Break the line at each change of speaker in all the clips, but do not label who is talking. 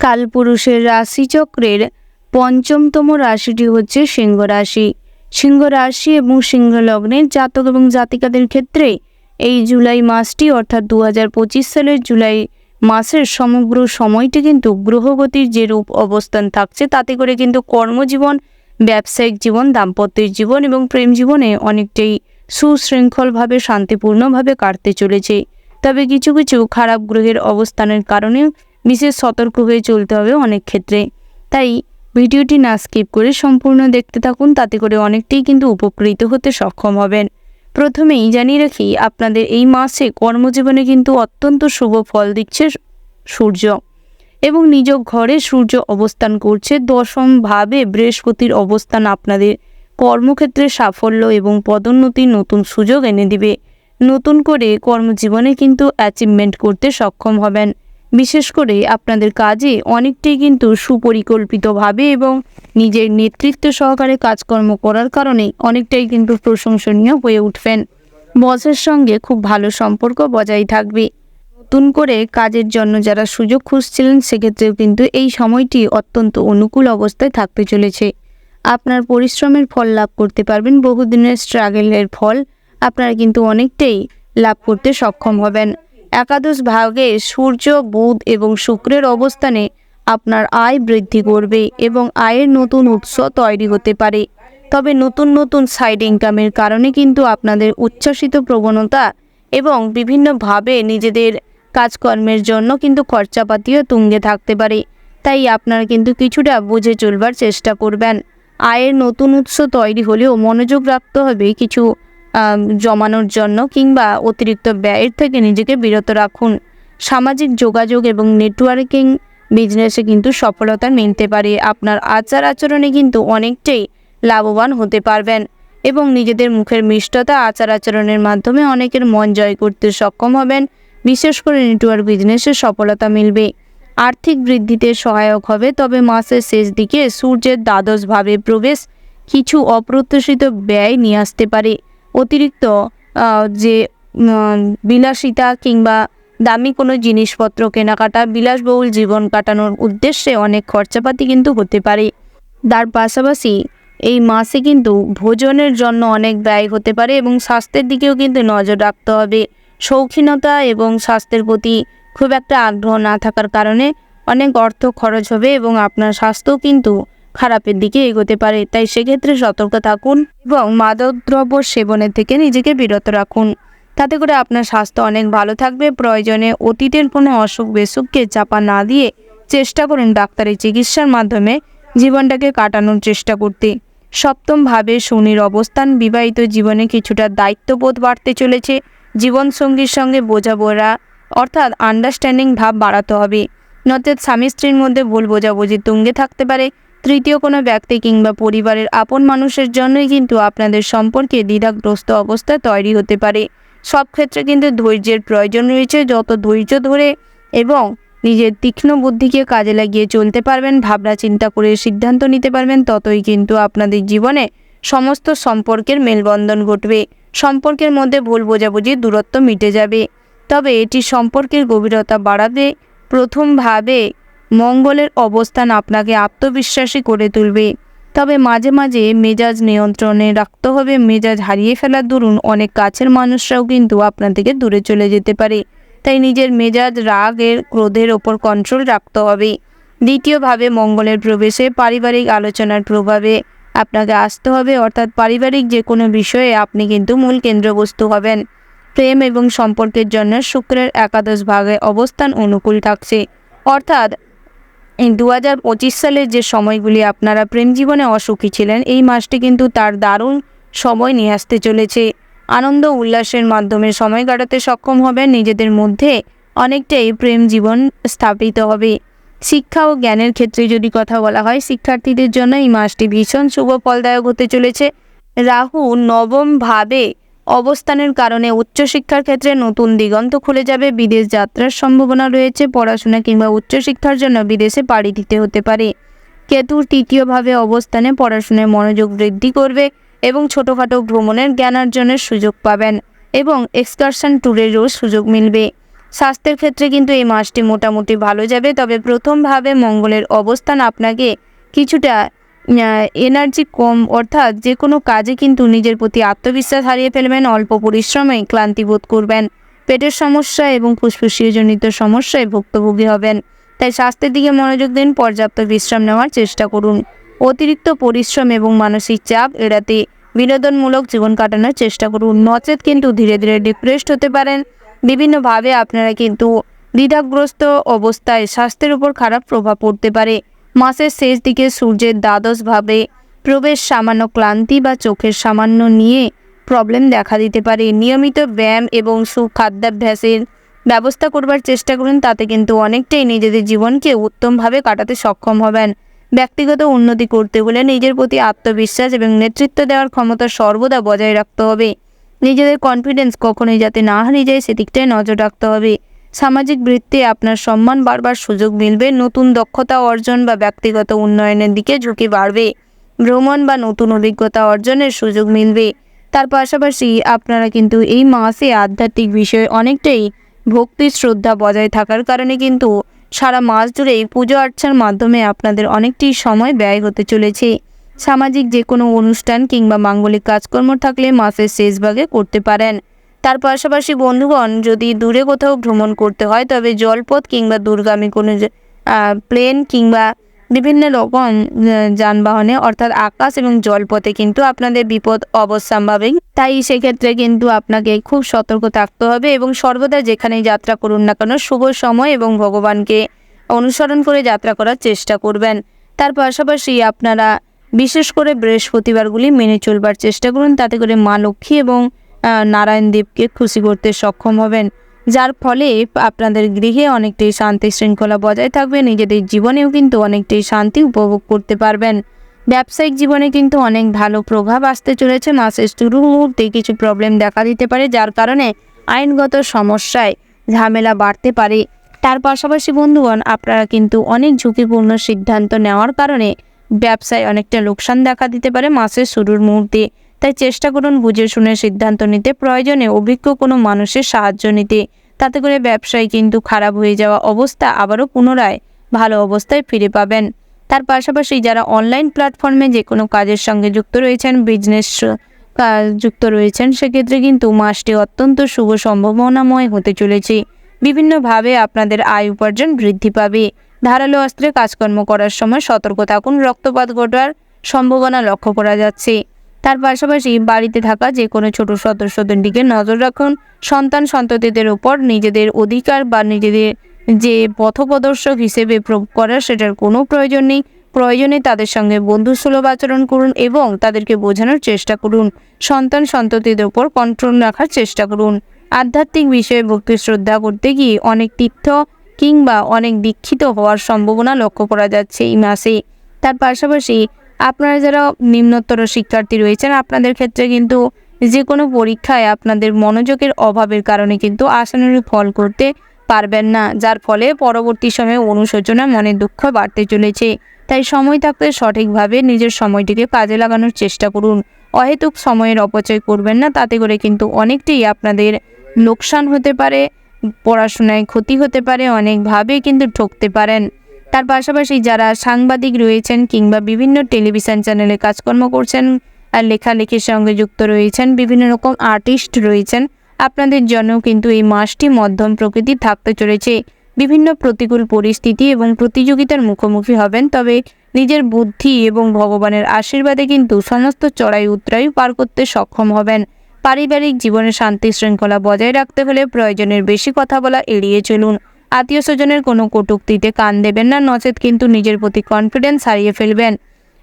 কালপুরুষের রাশিচক্রের পঞ্চমতম রাশিটি হচ্ছে সিংহ রাশি। সিংহ রাশি এবং সিংহ লগ্নের জাতক এবং জাতিকাদের ক্ষেত্রে এই জুলাই মাসটি অর্থাৎ 2025 সালের জুলাই মাসের সমগ্র সময়টি কিন্তু গ্রহগতির যে রূপ অবস্থান থাকছে তাতে করে কিন্তু কর্মজীবন, ব্যবসায়িক জীবন, দাম্পত্যের জীবন এবং প্রেম জীবনে অনেকটাই সুশৃঙ্খলভাবে শান্তিপূর্ণভাবে কাটতে চলেছে। তবে কিছু কিছু খারাপ গ্রহের অবস্থানের কারণে বিশেষ সতর্ক হয়ে চলতে হবে অনেক ক্ষেত্রে। তাই ভিডিওটি না স্কিপ করে সম্পূর্ণ দেখতে থাকুন, তাতে করে অনেকটাই কিন্তু উপকৃত হতে সক্ষম হবেন। প্রথমেই জানিয়ে রাখি, আপনাদের এই মাসে কর্মজীবনে কিন্তু অত্যন্ত শুভ ফল দিচ্ছে সূর্য, এবং নিজ ঘরে সূর্য অবস্থান করছে। দশম ভাবে বৃহস্পতির অবস্থান আপনাদের কর্মক্ষেত্রে সাফল্য এবং পদোন্নতির নতুন সুযোগ এনে দিবে। নতুন করে কর্মজীবনে কিন্তু অ্যাচিভমেন্ট করতে সক্ষম হবেন। বিশেষ করে আপনাদের কাজে অনেকটাই কিন্তু সুপরিকল্পিতভাবে এবং নিজের নেতৃত্ব সহকারে কাজকর্ম করার কারণে অনেকটাই কিন্তু প্রশংসনীয় হয়ে উঠবেন। বসের সঙ্গে খুব ভালো সম্পর্ক বজায় থাকবে। নতুন করে কাজের জন্য যারা সুযোগ খুঁজছিলেন সেক্ষেত্রেও কিন্তু এই সময়টি অত্যন্ত অনুকূল অবস্থায় থাকতে চলেছে। আপনার পরিশ্রমের ফল লাভ করতে পারবেন। বহুদিনের স্ট্রাগলের ফল আপনারা কিন্তু অনেকটাই লাভ করতে সক্ষম হবেন। একাদশ ভাগে সূর্য, বুধ এবং শুক্রের অবস্থানে আপনার আয় বৃদ্ধি করবে এবং আয়ের নতুন উৎস তৈরি হতে পারে। তবে নতুন নতুন সাইড ইনকামের কারণে কিন্তু আপনাদের উচ্ছ্বাসিত প্রবণতা এবং বিভিন্নভাবে নিজেদের কাজকর্মের জন্য কিন্তু খরচাপাতিও তুঙ্গে থাকতে পারে। তাই আপনারা কিন্তু কিছুটা বুঝে চলবার চেষ্টা করবেন। আয়ের নতুন উৎস তৈরি হলেও মনোযোগ রাখতে হবে কিছু জমানোর জন্য, কিংবা অতিরিক্ত ব্যয়ের থেকে নিজেকে বিরত রাখুন। সামাজিক যোগাযোগ এবং নেটওয়ার্কিং বিজনেসে কিন্তু সফলতা মিলতে পারে। আপনার আচার আচরণে কিন্তু অনেকটাই লাভবান হতে পারবেন এবং নিজেদের মুখের মিষ্টতা, আচার আচরণের মাধ্যমে অনেকের মন জয় করতে সক্ষম হবেন। বিশেষ করে নেটওয়ার্ক বিজনেসে সফলতা মিলবে। আর্থিক বৃদ্ধিতে সহায়ক হবে। তবে মাসের শেষ দিকে সূর্যের দ্বাদশ ভাবে প্রবেশ কিছু অপ্রত্যাশিত ব্যয় নিয়ে আসতে পারে। অতিরিক্ত যে বিলাসিতা কিংবা দামি কোনো জিনিসপত্র কেনাকাটা, বিলাসবহুল জীবন কাটানোর উদ্দেশ্যে অনেক খরচাপাতি কিন্তু হতে পারে। তার পাশাপাশি এই মাসে কিন্তু ভোজনের জন্য অনেক ব্যয় হতে পারে এবং স্বাস্থ্যের দিকেও কিন্তু নজর রাখতে হবে। শৌখিনতা এবং স্বাস্থ্যের প্রতি খুব একটা আগ্রহ না থাকার কারণে অনেক অর্থ খরচ হবে এবং আপনার স্বাস্থ্য কিন্তু খারাপের দিকে এগোতে পারে। তাই সেক্ষেত্রে সতর্ক থাকুন এবং মাদকদ্রব্য সেবনের থেকে নিজেকে বিরত রাখুন। তাতে করে আপনার স্বাস্থ্য অনেক ভালো থাকবে। প্রয়োজনে অতীতের কোনো অসুখ বিসুখকে চাপা না দিয়ে চেষ্টা করুন ডাক্তারি চিকিৎসার মাধ্যমে জীবনটাকে কাটানোর চেষ্টা করতে। সপ্তম ভাবে শনির অবস্থান বিবাহিত জীবনে কিছুটা দায়িত্ববোধ বাড়তে চলেছে। জীবনসঙ্গীর সঙ্গে বোঝাপড়া অর্থাৎ আন্ডারস্ট্যান্ডিং ভাব বাড়াতে হবে, নচেত স্বামী স্ত্রীর মধ্যে ভুল বোঝাবুঝি তুঙ্গে থাকতে পারে। তৃতীয় কোনো ব্যক্তি কিংবা পরিবারের আপন মানুষের জন্যই কিন্তু আপনাদের সম্পর্কে দ্বিধাগ্রস্ত অবস্থা তৈরি হতে পারে। সব ক্ষেত্রে কিন্তু ধৈর্যের প্রয়োজন রয়েছে। যত ধৈর্য ধরে এবং নিজের তীক্ষ্ণ বুদ্ধিকে কাজে লাগিয়ে চলতে পারবেন, ভাবনা চিন্তা করে সিদ্ধান্ত নিতে পারবেন, ততই কিন্তু আপনাদের জীবনে সমস্ত সম্পর্কের মেলবন্ধন ঘটবে। সম্পর্কের মধ্যে ভুল বোঝাবুঝি দূরত্ব মিটে যাবে। তবে এটি সম্পর্কের গভীরতা বাড়াবে। প্রথমভাবে মঙ্গলের অবস্থান আপনাকে আত্মবিশ্বাসী করে তুলবে। তবে মাঝে মাঝে মেজাজ নিয়ন্ত্রণে রাখতে হবে। মেজাজ হারিয়ে ফেলার দরুন অনেক কাছের মানুষরাও কিন্তু আপনার থেকে দূরে চলে যেতে পারে। তাই নিজের মেজাজ, রাগের, ক্রোধের ওপর কন্ট্রোল রাখতে হবে। দ্বিতীয়ভাবে মঙ্গলের প্রবেশে পারিবারিক আলোচনার প্রভাবে আপনাকে আসতে হবে, অর্থাৎ পারিবারিক যে কোনো বিষয়ে আপনি কিন্তু মূল কেন্দ্রবস্তু হবেন। প্রেম এবং সম্পর্কের জন্য শুক্রের একাদশ ভাগে অবস্থান অনুকূল থাকছে। অর্থাৎ এই 2025 সালের যে সময়গুলি আপনারা প্রেম জীবনে অসুখী ছিলেন, এই মাসটি কিন্তু তার দারুণ সময় নিয়ে আসতে চলেছে। আনন্দ উল্লাসের মাধ্যমে সময় কাটাতে সক্ষম হবেন। নিজেদের মধ্যে অনেকটাই প্রেম জীবন স্থাপিত হবে। শিক্ষা ও জ্ঞানের ক্ষেত্রে যদি কথা বলা হয়, শিক্ষার্থীদের জন্য এই মাসটি ভীষণ শুভ ফলদায়ক হতে চলেছে। রাহু নবম ভাবে অবস্থানের কারণে উচ্চশিক্ষার ক্ষেত্রে নতুন দিগন্ত খুলে যাবে। বিদেশ যাত্রার সম্ভাবনা রয়েছে। পড়াশোনা কিংবা উচ্চশিক্ষার জন্য বিদেশে পাড়ি দিতে হতে পারে। কেতুর তৃতীয়ভাবে অবস্থানে পড়াশোনায় মনোযোগ বৃদ্ধি করবে এবং ছোটোখাটো ভ্রমণের জ্ঞানার্জনের সুযোগ পাবেন এবং এক্সকারশন ট্যুরেরও সুযোগ মিলবে। স্বাস্থ্যের ক্ষেত্রে কিন্তু এই মাসটি মোটামুটি ভালো যাবে, তবে প্রথমভাবে মঙ্গলের অবস্থান আপনাকে কিছুটা এনার্জি কম, অর্থাৎ যে কোনো কাজে কিন্তু নিজের প্রতি আত্মবিশ্বাস হারিয়ে ফেলবেন, অল্প পরিশ্রমে ক্লান্তি বোধ করবেন, পেটের সমস্যা এবং ফুসফুসীয়জনিত সমস্যায় ভুক্তভোগী হবেন। তাই স্বাস্থ্যের দিকে মনোযোগ দিন, পর্যাপ্ত বিশ্রাম নেওয়ার চেষ্টা করুন, অতিরিক্ত পরিশ্রম এবং মানসিক চাপ এড়াতে বিনোদনমূলক জীবন কাটানোর চেষ্টা করুন, নচেত কিন্তু ধীরে ধীরে ডিপ্রেসড হতে পারেন। বিভিন্নভাবে আপনারা কিন্তু দ্বিধাগ্রস্ত অবস্থায় স্বাস্থ্যের উপর খারাপ প্রভাব পড়তে পারে। মাসের শেষ দিকে সূর্যের দ্বাদশভাবে প্রবেশ সামান্য ক্লান্তি বা চোখের সামান্য নিয়ে প্রবলেম দেখা দিতে পারে। নিয়মিত ব্যায়াম এবং সুখাদ্যাভ্যাসের ব্যবস্থা করবার চেষ্টা করুন, তাতে কিন্তু অনেকটাই নিজেদের জীবনকে উত্তমভাবে কাটাতে সক্ষম হবেন। ব্যক্তিগত উন্নতি করতে হলে নিজের প্রতি আত্মবিশ্বাস এবং নেতৃত্ব দেওয়ার ক্ষমতা সর্বদা বজায় রাখতে হবে। নিজেদের কনফিডেন্স কখনোই যাতে না হারিয়ে যায় সেদিকটায় নজর রাখতে হবে। সামাজিক বৃত্তে আপনার সম্মান বাড়বার সুযোগ মিলবে, নতুন দক্ষতা অর্জন বা ব্যক্তিগত উন্নয়নের দিকে ঝুঁকি বাড়বে, ভ্রমণ বা নতুন অভিজ্ঞতা অর্জনের সুযোগ মিলবে। তার পাশাপাশি আপনারা কিন্তু এই মাসে আধ্যাত্মিক বিষয়ে অনেকটাই ভক্তি শ্রদ্ধা বজায় থাকার কারণে কিন্তু সারা মাস জুড়েই পুজো আর্চার মাধ্যমে আপনাদের অনেকটি সময় ব্যয় হতে চলেছে। সামাজিক যে কোনো অনুষ্ঠান কিংবা মাঙ্গলিক কাজকর্ম থাকলে মাসের শেষ ভাগে করতে পারেন। তার পাশাপাশি বন্ধুগণ, যদি দূরে কোথাও ভ্রমণ করতে হয় তবে জলপথ কিংবা দূরগামী কোনো প্লেন কিংবা বিভিন্ন রকম যানবাহনে অর্থাৎ আকাশ এবং জলপথে কিন্তু আপনাদের বিপদ অবশ্যম্ভাবী। তাই সেক্ষেত্রে কিন্তু আপনাকে খুব সতর্ক থাকতে হবে এবং সর্বদা যেখানেই যাত্রা করুন না কেন শুভ সময় এবং ভগবানকে অনুসরণ করে যাত্রা করার চেষ্টা করবেন। তার পাশাপাশি আপনারা বিশেষ করে বৃহস্পতিবারগুলি মেনে চলবার চেষ্টা করুন, তাতে করে মা লক্ষ্মী এবং নারায়ণ দেবকে খুশি করতে সক্ষম হবেন, যার ফলে আপনাদের গৃহে অনেকটাই শান্তি শৃঙ্খলা বজায় থাকবে, নিজেদের জীবনেও কিন্তু অনেকটাই শান্তি উপভোগ করতে পারবেন। ব্যবসায়িক জীবনে কিন্তু অনেক ভালো প্রভাব আসতে চলেছে। মাসের শুরু মুহূর্তে কিছু প্রবলেম দেখা দিতে পারে, যার কারণে আইনগত সমস্যায় ঝামেলা বাড়তে পারে। তার পাশাপাশি বন্ধুগণ, আপনারা কিন্তু অনেক ঝুঁকিপূর্ণ সিদ্ধান্ত নেওয়ার কারণে ব্যবসায় অনেকটা লোকসান দেখা দিতে পারে মাসের শুরুর মুহূর্তে। তাই চেষ্টা করুন বুঝে শুনে সিদ্ধান্ত নিতে, প্রয়োজনে অভিজ্ঞ কোনো মানুষের সাহায্য নিতে, তাতে করে ব্যবসায় কিন্তু খারাপ হয়ে যাওয়া অবস্থা আবারও পুনরায় ভালো অবস্থায় ফিরে পাবেন। তার পাশাপাশি যারা অনলাইন প্ল্যাটফর্মে যে কোনো কাজের সঙ্গে যুক্ত রয়েছেন, বিজনেস যুক্ত রয়েছেন, সেক্ষেত্রে কিন্তু মাসটি অত্যন্ত শুভ সম্ভাবনাময় হতে চলেছে। বিভিন্নভাবে আপনাদের আয় উপার্জন বৃদ্ধি পাবে। ধারালো অস্ত্রে কাজকর্ম করার সময় সতর্ক থাকুন, রক্তপাত ঘটার সম্ভাবনা লক্ষ্য করা যাচ্ছে। তার পাশাপাশি বাড়িতে থাকা যে কোনো ছোট সদস্যদের দিকে নজর রাখুন। সন্তান সন্ততিদের উপর নিজেদের অধিকার বা নিজেদের যে পথপ্রদর্শক হিসেবে প্রয়োগ করার সেটার কোনো প্রয়োজন নেই। প্রয়োজনে তাদের সঙ্গে বন্ধুসুলভ আচরণ করুন এবং তাদেরকে বোঝানোর চেষ্টা করুন। সন্তান সন্ততিদের উপর কন্ট্রোল রাখার চেষ্টা করুন। আধ্যাত্মিক বিষয়ে ভক্তি শ্রদ্ধা করতে গিয়ে অনেক তীর্থ কিংবা অনেক দীক্ষিত হওয়ার সম্ভাবনা লক্ষ্য করা যাচ্ছে এই মাসে। তার পাশাপাশি আপনারা যারা নিম্নতর শিক্ষার্থী রয়েছেন, আপনাদের ক্ষেত্রে কিন্তু যে কোনো পরীক্ষায় আপনাদের মনোযোগের অভাবের কারণে কিন্তু আশানুরূপ ফল করতে পারবেন না, যার ফলে পরবর্তী সময়ে অনুশোচনা, মনের দুঃখ বাড়তে চলেছে। তাই সময় থাকতে সঠিকভাবে নিজের সময়টিকে কাজে লাগানোর চেষ্টা করুন। অহেতুক সময়ের অপচয় করবেন না, তাতে করে কিন্তু অনেকটাই আপনাদের লোকসান হতে পারে, পড়াশোনায় ক্ষতি হতে পারে, অনেকভাবে কিন্তু ঠকতে পারেন। তার পাশাপাশি যারা সাংবাদিক রয়েছেন কিংবা বিভিন্ন টেলিভিশন চ্যানেলে কাজকর্ম করছেন আর লেখালেখির সঙ্গে যুক্ত রয়েছেন, বিভিন্ন রকম আর্টিস্ট রয়েছেন, আপনাদের জন্য কিন্তু এই মাসটি মধ্যম প্রকৃতির থাকতে চলেছে। বিভিন্ন প্রতিকূল পরিস্থিতি এবং প্রতিযোগিতার মুখোমুখি হবেন, তবে নিজের বুদ্ধি এবং ভগবানের আশীর্বাদে কিন্তু সমস্ত চড়াই উতরাই পার করতে সক্ষম হবেন। পারিবারিক জীবনে শান্তি শৃঙ্খলা বজায় রাখতে হলে প্রয়োজনের বেশি কথা বলা এড়িয়ে চলুন। আত্মীয় স্বজনের কোনো কটূক্তিতে কান দেবেন না, নচেত কিন্তু নিজের প্রতি কনফিডেন্স হারিয়ে ফেলবেন।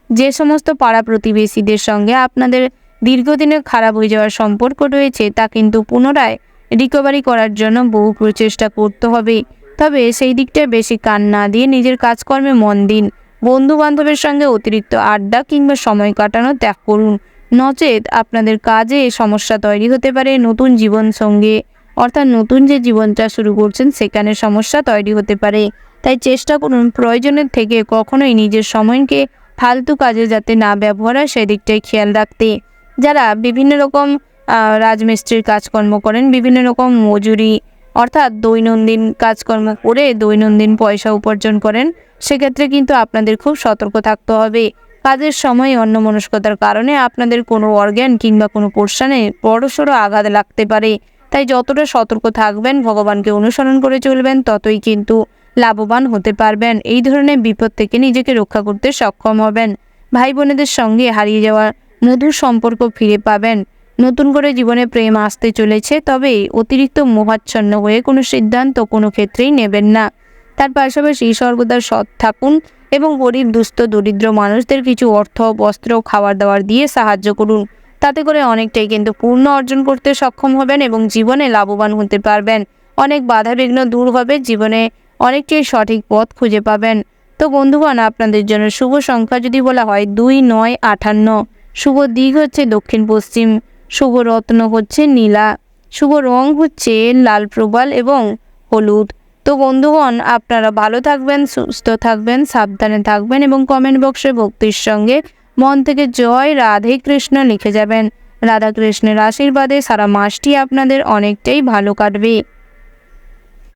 যে সমস্ত পাড়া প্রতিবেশীদের সঙ্গে আপনাদের দীর্ঘদিনের খারাপ হয়ে যাওয়ার সম্পর্ক রয়েছে, তা কিন্তু পুনরায় রিকভারি করার জন্য বহু প্রচেষ্টা করতে হবে। তবে সেই দিকটায় বেশি কান না দিয়ে নিজের কাজকর্মে মন দিন। বন্ধু বান্ধবের সঙ্গে অতিরিক্ত আড্ডা কিংবা সময় কাটানো ত্যাগ করুন, নচেত আপনাদের কাজে সমস্যা তৈরি হতে পারে। নতুন জীবন সঙ্গে অর্থাৎ নতুন যে জীবনটা শুরু করছেন সেখানে সমস্যা তৈরি হতে পারে। তাই চেষ্টা করুন প্রয়োজনের থেকে কখনোই নিজের সময়কে ফালতু কাজে যাতে না ব্যবহার হয় সেদিকটাই খেয়াল রাখতে। যারা বিভিন্ন রকম রাজমিস্ত্রির কাজকর্ম করেন, বিভিন্ন রকম মজুরি অর্থাৎ দৈনন্দিন কাজকর্ম করে দৈনন্দিন পয়সা উপার্জন করেন, সেক্ষেত্রে কিন্তু আপনাদের খুব সতর্ক থাকতে হবে। কাজের সময় অন্যমনস্কতার কারণে আপনাদের কোনো অর্গ্যান কিংবা কোনো পোর্শনে বড়সড় আঘাত লাগতে পারে। তাই যতটা সতর্ক থাকবেন, ভগবানকে অনুসরণ করে চলবেন, ততই কিন্তু লাভবান হতে পারবেন। এই ধরনের বিপদ থেকে নিজেকে রক্ষা করতে সক্ষম হবেন। ভাই বোনেদের সঙ্গে হারিয়ে যাওয়া মধুর সম্পর্ক ফিরে পাবেন। নতুন করে জীবনে প্রেম আসতে চলেছে, তবে অতিরিক্ত মোহাচ্ছন্ন হয়ে কোনো সিদ্ধান্ত কোনো ক্ষেত্রেই নেবেন না। তার পাশাপাশি সর্বদা সৎ থাকুন এবং গরিব, দুস্থ, দরিদ্র মানুষদের কিছু অর্থ, বস্ত্র, খাবার দাবার দিয়ে সাহায্য করুন। তাতে করে অনেকটাই কিন্তু পূর্ণ অর্জন করতে সক্ষম হবেন এবং জীবনে লাভবান হতে পারবেন। অনেক বাধাবিঘ্ন দূর হবে, জীবনে অনেকটাই সঠিক পথ খুঁজে পাবেন। তো বন্ধুগণ, আপনাদের জন্য শুভ সংখ্যা যদি বলা হয় 2, 9, 58। শুভ দিক হচ্ছে দক্ষিণ পশ্চিম। শুভ রত্ন হচ্ছে নীলা। শুভ রং হচ্ছে লাল প্রবাল এবং হলুদ। তো বন্ধুগণ, আপনারা ভালো থাকবেন, সুস্থ থাকবেন, সাবধানে থাকবেন এবং কমেন্ট বক্সে ভক্তির সঙ্গে মন থেকে জয় রাধে কৃষ্ণ লিখে যাবেন। রাধা কৃষ্ণের আশীর্বাদে সারা মাসটি আপনাদের অনেকটাই ভালো কাটবে।